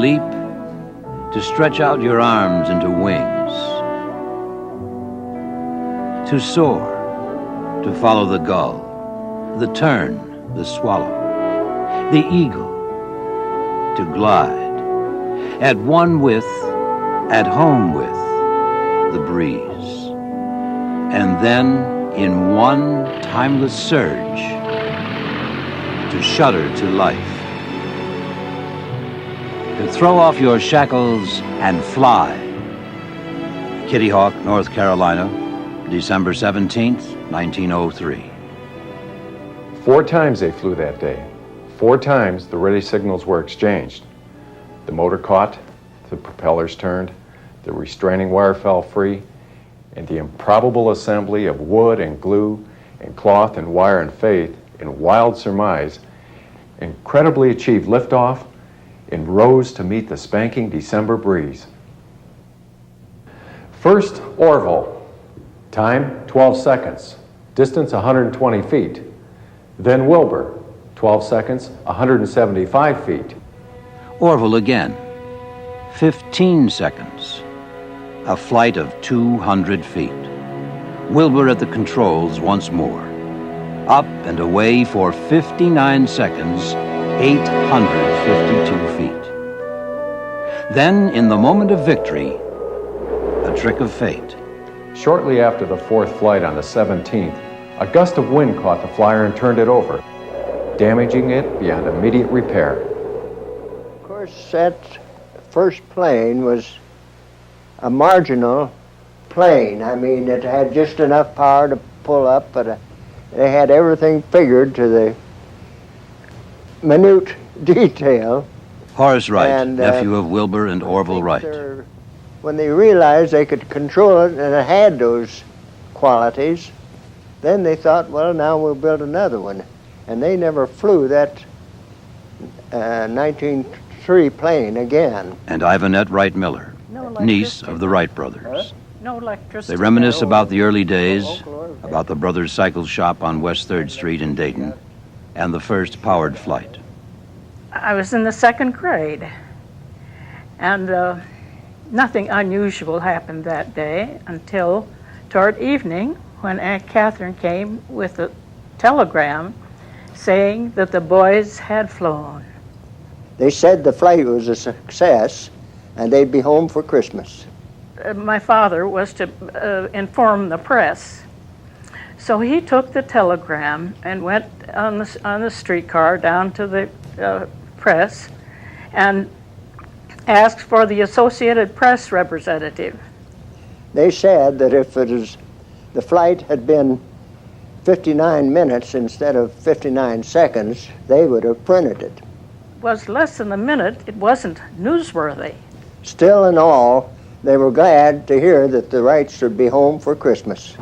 leap, to stretch out your arms into wings, to soar, to follow the gull, the tern, the swallow, the eagle, to glide, at one with, at home with, the breeze, and then in one timeless surge, to shudder to life, to throw off your shackles and fly. Kitty Hawk, North Carolina, December 17th, 1903. 4 times they flew that day. 4 times the ready signals were exchanged. The motor caught, the propellers turned, the restraining wire fell free, and the improbable assembly of wood and glue and cloth and wire and faith in wild surmise incredibly achieved liftoff and rose to meet the spanking December breeze. First, Orville. Time, 12 seconds. Distance, 120 feet. Then Wilbur. 12 seconds, 175 feet. Orville again. 15 seconds. A flight of 200 feet. Wilbur at the controls once more. Up and away for 59 seconds, 852 feet. Then, in the moment of victory, a trick of fate. Shortly after the 4th flight on the 17th, a gust of wind caught the flyer and turned it over, damaging it beyond immediate repair. Of course, that first plane was a marginal plane. I mean, it had just enough power to pull up, but they had everything figured to the minute detail. Horace Wright, nephew of Wilbur and Orville Wright. When they realized they could control it and it had those qualities, then they thought, well, now we'll build another one. And they never flew that 1903 plane again. And Ivanette Wright Miller, niece of the Wright brothers. No electricity. They reminisce about the early days, about the brothers' cycle shop on West 3rd Street in Dayton, and the first powered flight. I was in the 2nd grade, and nothing unusual happened that day until toward evening when Aunt Catherine came with a telegram saying that the boys had flown. They said the flight was a success and they'd be home for Christmas. My father was to inform the press. So he took the telegram and went on the streetcar down to the press and asked for the Associated Press representative. They said that if the flight had been 59 minutes instead of 59 seconds, they would have printed it. It was less than a minute. It wasn't newsworthy. Still in all, they were glad to hear that the Wrights would be home for Christmas.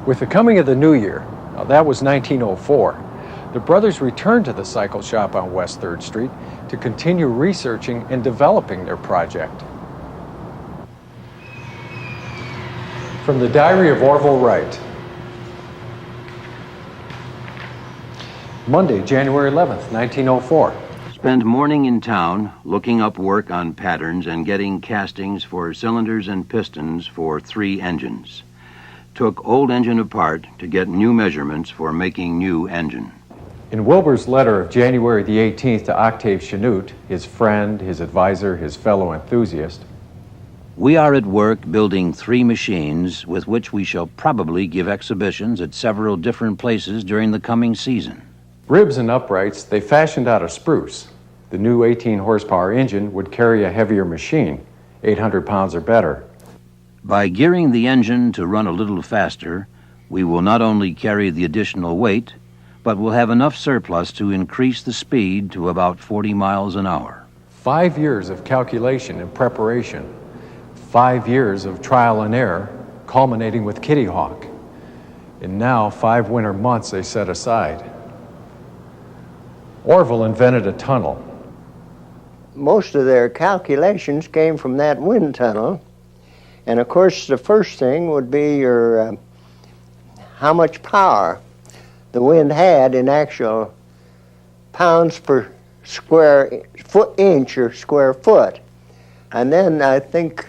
With the coming of the new year, now that was 1904, the brothers returned to the cycle shop on West 3rd Street to continue researching and developing their project. From the Diary of Orville Wright. Monday, January 11th, 1904. Spend morning in town looking up work on patterns and getting castings for cylinders and pistons for 3 engines. Took old engine apart to get new measurements for making new engine. In Wilbur's letter of January the 18th to Octave Chanute, his friend, his advisor, his fellow enthusiast, we are at work building 3 machines with which we shall probably give exhibitions at several different places during the coming season. Ribs and uprights they fashioned out of spruce. The new 18-horsepower engine would carry a heavier machine, 800 pounds or better. By gearing the engine to run a little faster, we will not only carry the additional weight, but will have enough surplus to increase the speed to about 40 miles an hour. 5 years of calculation and preparation. 5 years of trial and error, culminating with Kitty Hawk. And now 5 winter months they set aside. Orville invented a tunnel. Most of their calculations came from that wind tunnel. And of course, the first thing would be your how much power the wind had in actual pounds per square inch or square foot. And then I think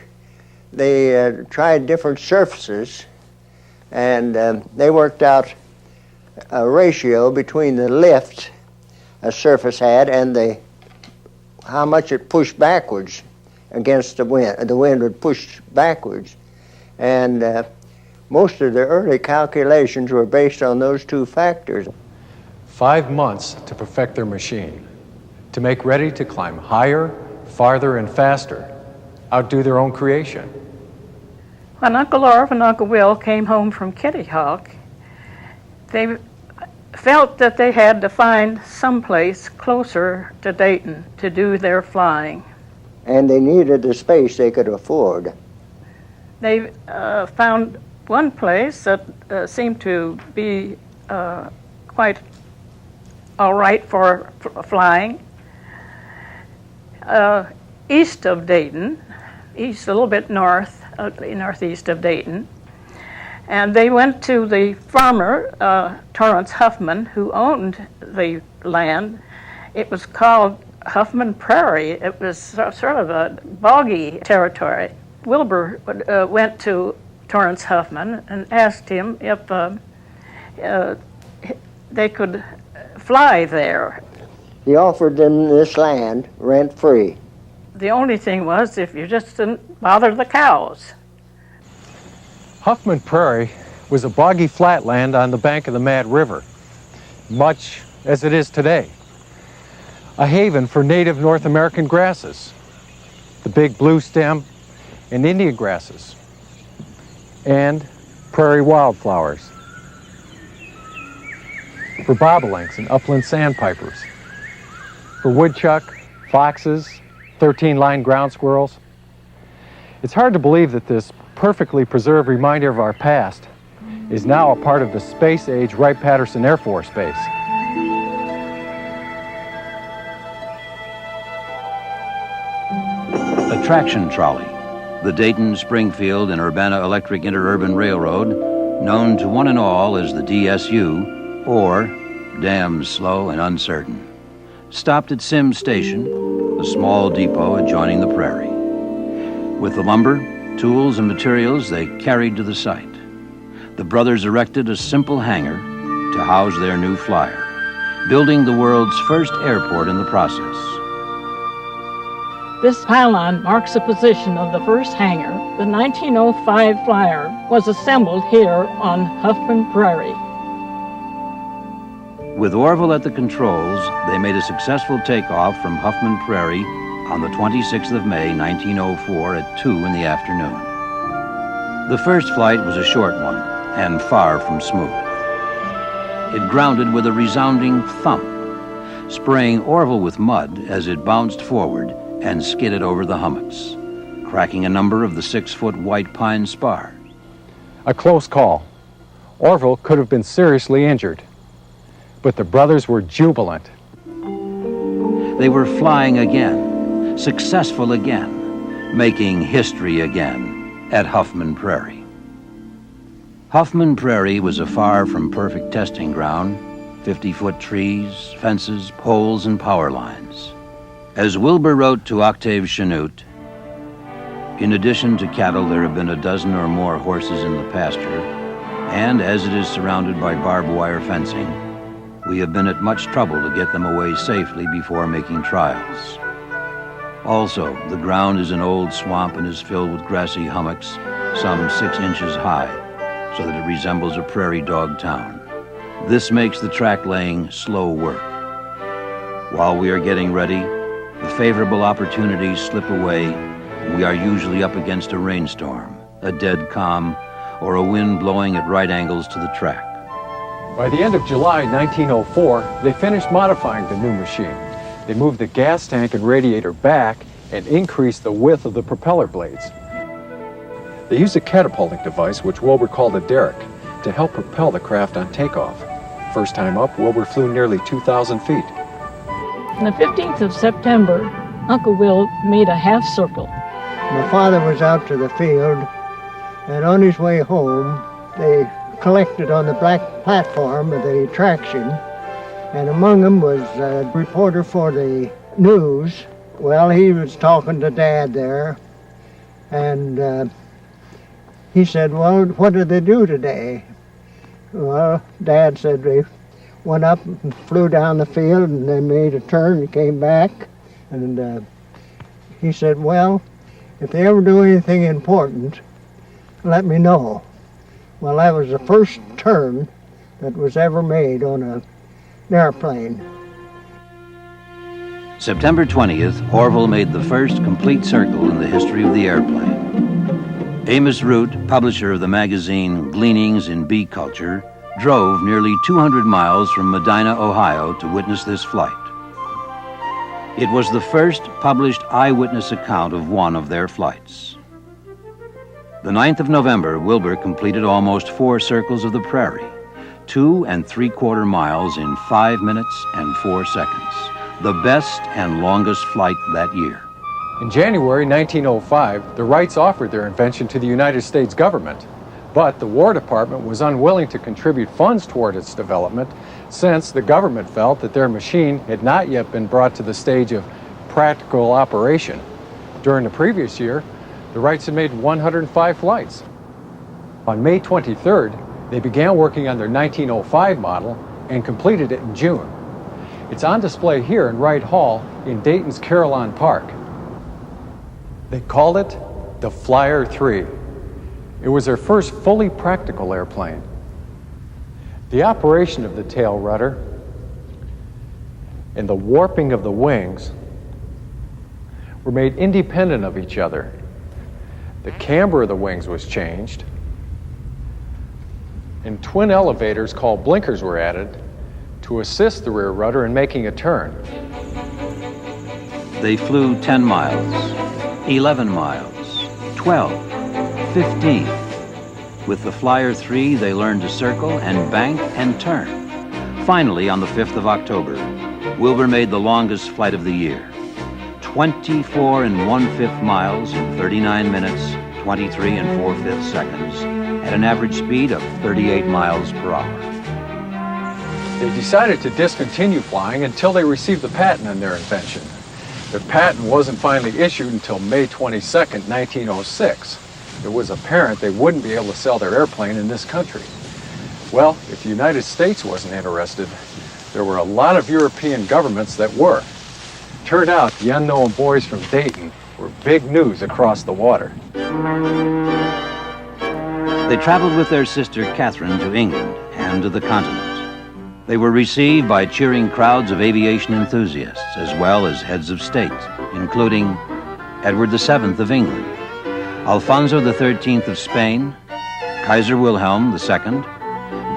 they tried different surfaces, and they worked out a ratio between the lift a surface had and how much it pushed backwards against the wind. The wind would push backwards. And most of the early calculations were based on those two factors. 5 months to perfect their machine, to make ready to climb higher, farther, and faster, outdo their own creation. When Uncle Orv and Uncle Will came home from Kitty Hawk, they felt that they had to find someplace closer to Dayton to do their flying. And they needed the space they could afford. They found one place that seemed to be quite all right for flying, east of Dayton, a little bit northeast of Dayton. And they went to the farmer, Torrance Huffman, who owned the land. It was called Huffman Prairie. It was sort of a boggy territory. Wilbur went to Torrance Huffman and asked him if they could fly there. He offered them this land rent-free. The only thing was if you just didn't bother the cows. Huffman Prairie was a boggy flatland on the bank of the Mad River, much as it is today. A haven for native North American grasses, the big blue stem and Indian grasses, and prairie wildflowers, for bobolinks and upland sandpipers, for woodchuck, foxes, 13-line ground squirrels. It's hard to believe that this perfectly preserved reminder of our past is now a part of the space-age Wright-Patterson Air Force Base. A traction trolley, the Dayton, Springfield, and Urbana Electric Interurban Railroad, known to one and all as the DSU, or Damn Slow and Uncertain, stopped at Sims Station, a small depot adjoining the Prairie. With the lumber, tools, and materials they carried to the site, the brothers erected a simple hangar to house their new flyer, building the world's first airport in the process. This pylon marks the position of the first hangar. The 1905 flyer was assembled here on Huffman Prairie. With Orville at the controls, they made a successful takeoff from Huffman Prairie on the 26th of May, 1904 at 2 in the afternoon. The first flight was a short one and far from smooth. It grounded with a resounding thump, spraying Orville with mud as it bounced forward and skidded over the hummocks, cracking a number of the 6-foot white pine spar. A close call. Orville could have been seriously injured, but the brothers were jubilant. They were flying again, successful again, making history again at Huffman Prairie. Huffman Prairie was a far from perfect testing ground, 50-foot trees, fences, poles, and power lines. As Wilbur wrote to Octave Chanute, in addition to cattle, there have been a dozen or more horses in the pasture, and as it is surrounded by barbed wire fencing, we have been at much trouble to get them away safely before making trials. Also, the ground is an old swamp and is filled with grassy hummocks, some 6 inches high, so that it resembles a prairie dog town. This makes the track laying slow work. While we are getting ready, the favorable opportunities slip away, and we are usually up against a rainstorm, a dead calm, or a wind blowing at right angles to the track. By the end of July 1904, they finished modifying the new machine. They moved the gas tank and radiator back and increased the width of the propeller blades. They used a catapulting device, which Wilbur called a derrick, to help propel the craft on takeoff. First time up, Wilbur flew nearly 2,000 feet. On the 15th of September, Uncle Will made a half circle. My father was out to the field, and on his way home, they collected on the black platform of the traction, and among them was a reporter for the news, Well, he was talking to Dad there, and he said, well, what did they do today? Well, Dad said they went up and flew down the field, and they made a turn and came back. And he said, well, if they ever do anything important, let me know. Well, that was the first turn that was ever made on an airplane. September 20th, Orville made the first complete circle in the history of the airplane. Amos Root, publisher of the magazine Gleanings in Bee Culture, drove nearly 200 miles from Medina, Ohio to witness this flight. It was the first published eyewitness account of one of their flights. The 9th of November, Wilbur completed almost 4 circles of the Prairie, 2 3/4 miles in 5 minutes and 4 seconds, the best and longest flight that year. In January 1905, the Wrights offered their invention to the United States government, but the War Department was unwilling to contribute funds toward its development since the government felt that their machine had not yet been brought to the stage of practical operation. During the previous year, the Wrights had made 105 flights. On May 23rd, they began working on their 1905 model and completed it in June. It's on display here in Wright Hall in Dayton's Carillon Park. They called it the Flyer 3. It was their first fully practical airplane. The operation of the tail rudder and the warping of the wings were made independent of each other. The camber of the wings was changed, and twin elevators called blinkers were added to assist the rear rudder in making a turn. They flew 10 miles, 11 miles, 12, 15. With the Flyer 3, they learned to circle and bank and turn. Finally, on the 5th of October, Wilbur made the longest flight of the year, 24 1/5 miles in 39 minutes, 23 4/5 seconds, at an average speed of 38 miles per hour. They decided to discontinue flying until they received the patent on their invention. The patent wasn't finally issued until May 22nd, 1906. It was apparent they wouldn't be able to sell their airplane in this country. Well, if the United States wasn't interested, there were a lot of European governments that were. Turned out the unknown boys from Dayton were big news across the water. They traveled with their sister Catherine to England and to the continent. They were received by cheering crowds of aviation enthusiasts as well as heads of state, including Edward VII of England, Alfonso XIII of Spain, Kaiser Wilhelm II,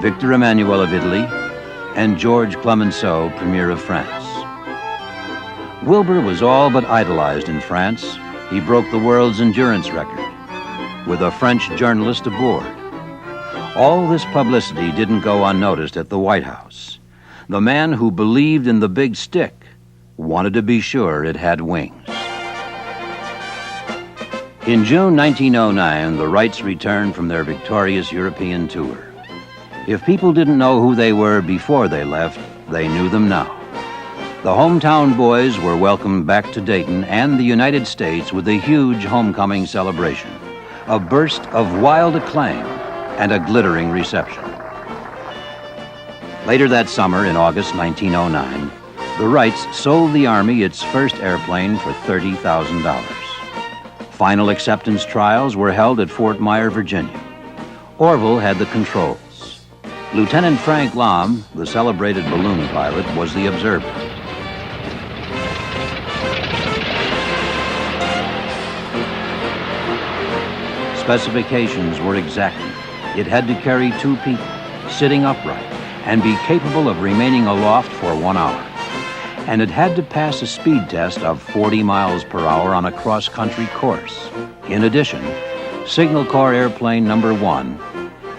Victor Emmanuel of Italy, and George Clemenceau, Premier of France. Wilbur was all but idolized in France. He broke the world's endurance record with a French journalist aboard. All this publicity didn't go unnoticed at the White House. The man who believed in the big stick wanted to be sure it had wings. In June 1909, the Wrights returned from their victorious European tour. If people didn't know who they were before they left, they knew them now. The hometown boys were welcomed back to Dayton and the United States with a huge homecoming celebration, a burst of wild acclaim, and a glittering reception. Later that summer, in August 1909, the Wrights sold the Army its first airplane for $30,000. Final acceptance trials were held at Fort Myer, Virginia. Orville had the controls. Lieutenant Frank Lahm, the celebrated balloon pilot, was the observer. Specifications were exacting. It had to carry 2 people, sitting upright, and be capable of remaining aloft for 1 hour. And it had to pass a speed test of 40 miles per hour on a cross-country course. In addition, Signal Corps Airplane Number 1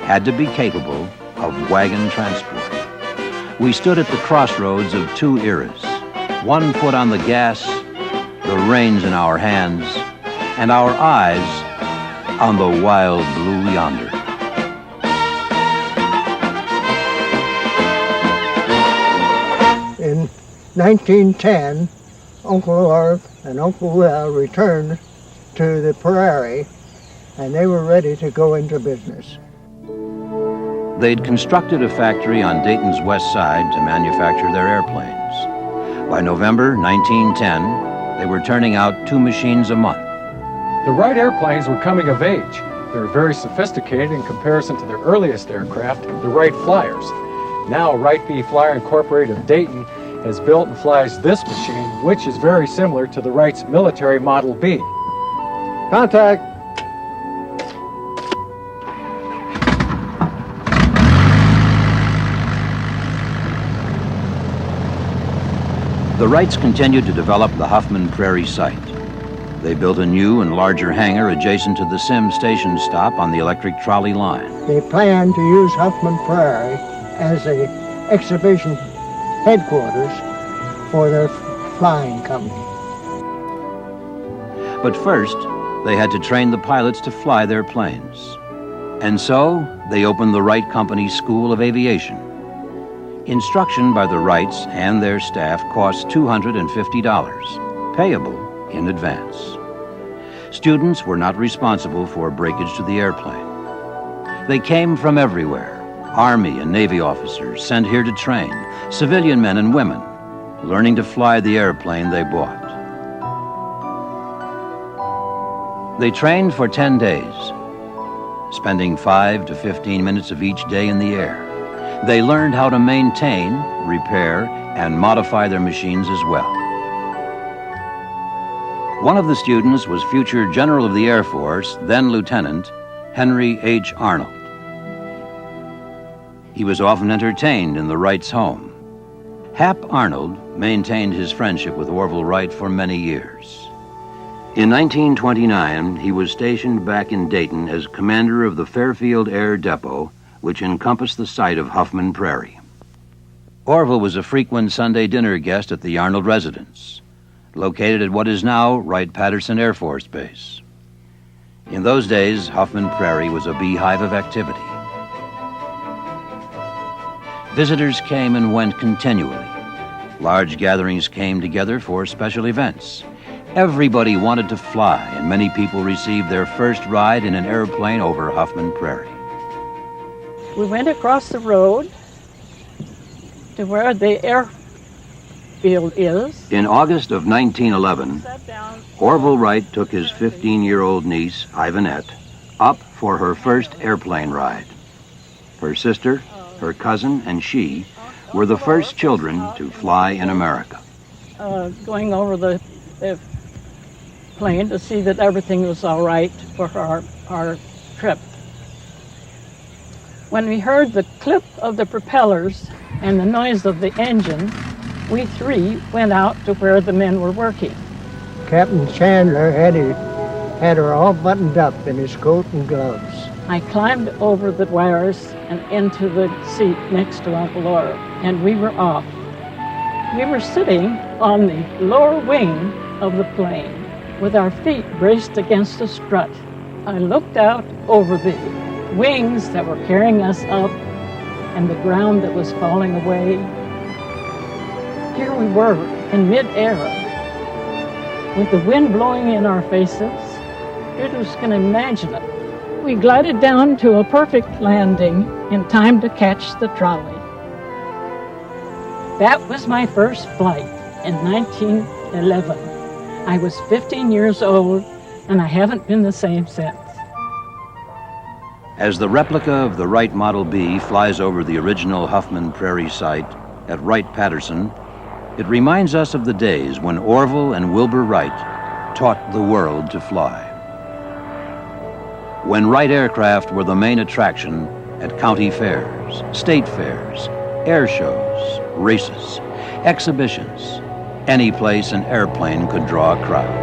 had to be capable of wagon transport. We stood at the crossroads of 2 eras, 1 foot on the gas, the reins in our hands, and our eyes on the wild blue yonder. In 1910, Uncle Orv and Uncle Will returned to the Prairie, and they were ready to go into business. They'd constructed a factory on Dayton's west side to manufacture their airplanes. By November 1910, they were turning out 2 machines a month. The Wright airplanes were coming of age. They were very sophisticated in comparison to their earliest aircraft, the Wright Flyers. Now, Wright B. Flyer Incorporated of Dayton has built and flies this machine, which is very similar to the Wright's military Model B. Contact. The Wrights continued to develop the Huffman Prairie site. They built a new and larger hangar adjacent to the Sim station stop on the electric trolley line. They planned to use Huffman Prairie as an exhibition headquarters for their flying company. But first, they had to train the pilots to fly their planes. And so, they opened the Wright Company School of Aviation. Instruction by the Wrights and their staff cost $250, payable in advance. Students were not responsible for breakage to the airplane. They came from everywhere, Army and Navy officers sent here to train, civilian men and women, learning to fly the airplane they bought. They trained for 10 days, spending 5 to 15 minutes of each day in the air. They learned how to maintain, repair, and modify their machines as well. One of the students was future General of the Air Force, then Lieutenant, Henry H. Arnold. He was often entertained in the Wrights' home. Hap Arnold maintained his friendship with Orville Wright for many years. In 1929, he was stationed back in Dayton as commander of the Fairfield Air Depot, which encompassed the site of Huffman Prairie. Orville was a frequent Sunday dinner guest at the Arnold residence, located at what is now Wright-Patterson Air Force Base. In those days, Huffman Prairie was a beehive of activity. Visitors came and went continually. Large gatherings came together for special events. Everybody wanted to fly, and many people received their first ride in an airplane over Huffman Prairie. We went across the road to where the airfield is. In August of 1911, Orville Wright took his 15-year-old niece, Ivanette, up for her first airplane ride. Her sister, her cousin, and she were the first children to fly in America. Going over the plane to see that everything was all right for our trip. When we heard the clip of the propellers and the noise of the engine, we 3 went out to where the men were working. Captain Chandler had her all buttoned up in his coat and gloves. I climbed over the wires and into the seat next to Uncle Orv, and we were off. We were sitting on the lower wing of the plane with our feet braced against a strut. I looked out over the wings that were carrying us up and the ground that was falling away. Here we were in mid-air with the wind blowing in our faces. You just can imagine it. We glided down to a perfect landing in time to catch the trolley. That was my first flight in 1911. I was 15 years old, and I haven't been the same since. As the replica of the Wright Model B flies over the original Huffman Prairie site at Wright-Patterson, it reminds us of the days when Orville and Wilbur Wright taught the world to fly. When Wright aircraft were the main attraction at county fairs, state fairs, air shows, races, exhibitions, any place an airplane could draw a crowd.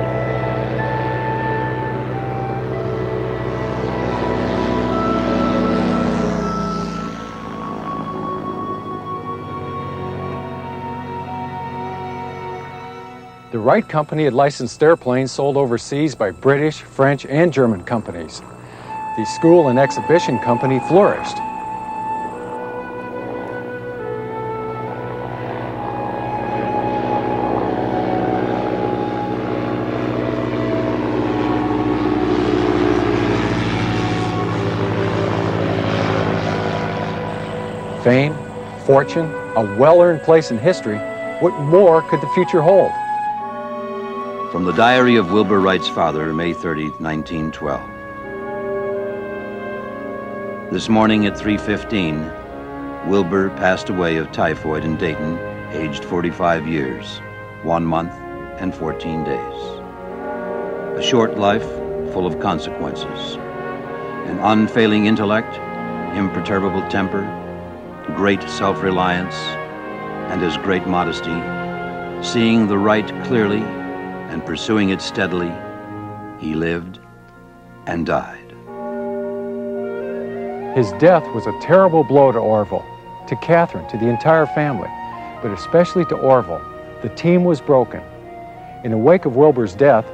The Wright Company had licensed airplanes sold overseas by British, French, and German companies. The school and exhibition company flourished. Fame, fortune, a well-earned place in history, what more could the future hold? From the diary of Wilbur Wright's father, May 30, 1912. This morning at 3:15, Wilbur passed away of typhoid in Dayton, aged 45 years, 1 month and 14 days. A short life full of consequences. An unfailing intellect, imperturbable temper, great self-reliance, and his great modesty, seeing the right clearly and pursuing it steadily, he lived and died. His death was a terrible blow to Orville, to Catherine, to the entire family, but especially to Orville. The team was broken. In the wake of Wilbur's death,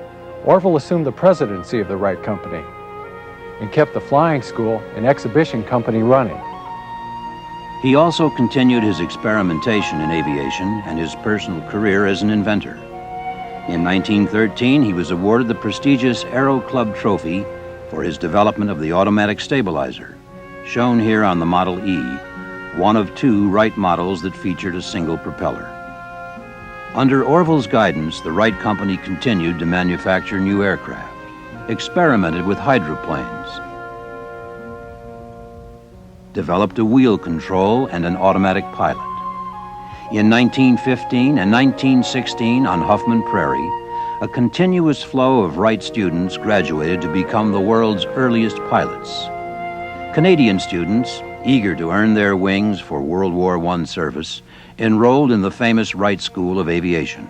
Orville assumed the presidency of the Wright Company and kept the flying school and exhibition company running. He also continued his experimentation in aviation and his personal career as an inventor. In 1913, he was awarded the prestigious Aero Club Trophy for his development of the automatic stabilizer, shown here on the Model E, one of 2 Wright models that featured a single propeller. Under Orville's guidance, the Wright Company continued to manufacture new aircraft, experimented with hydroplanes, developed a wheel control and an automatic pilot. In 1915 and 1916 on Huffman Prairie, a continuous flow of Wright students graduated to become the world's earliest pilots. Canadian students, eager to earn their wings for World War I service, enrolled in the famous Wright School of Aviation.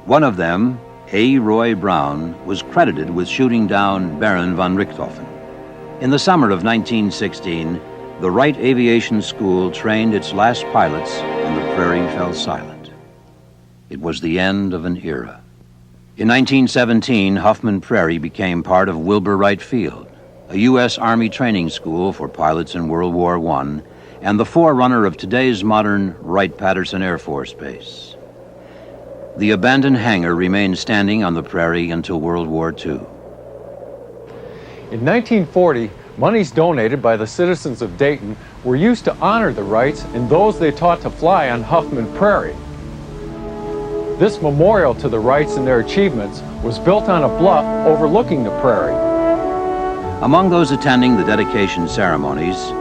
One of them, A. Roy Brown, was credited with shooting down Baron von Richthofen. In the summer of 1916, the Wright Aviation School trained its last pilots and the Prairie fell silent. It was the end of an era. In 1917, Huffman Prairie became part of Wilbur Wright Field, a U.S. Army training school for pilots in World War I, and the forerunner of today's modern Wright-Patterson Air Force Base. The abandoned hangar remained standing on the Prairie until World War II. In 1940, monies donated by the citizens of Dayton were used to honor the Wrights and those they taught to fly on Huffman Prairie. This memorial to the Wrights and their achievements was built on a bluff overlooking the Prairie. Among those attending the dedication ceremonies,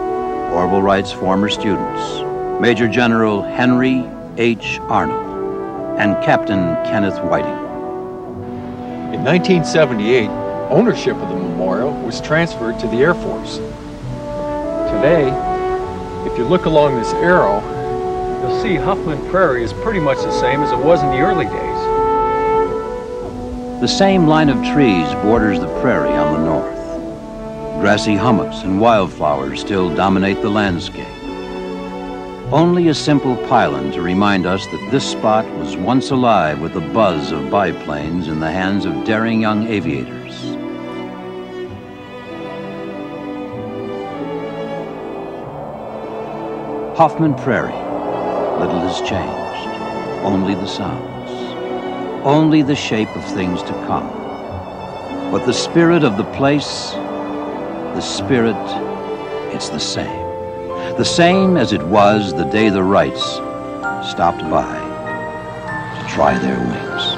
Orville Wright's former students, Major General Henry H. Arnold and Captain Kenneth Whiting. In 1978, ownership of the memorial was transferred to the Air Force. Today, if you look along this arrow, you'll see Huffman Prairie is pretty much the same as it was in the early days. The same line of trees borders the prairie on the north. Grassy hummocks and wildflowers still dominate the landscape. Only a simple pylon to remind us that this spot was once alive with the buzz of biplanes in the hands of daring young aviators. Huffman Prairie, little has changed. Only the sounds. Only the shape of things to come. But the spirit of the place, the spirit, it's the same. The same as it was the day the Wrights stopped by to try their wings.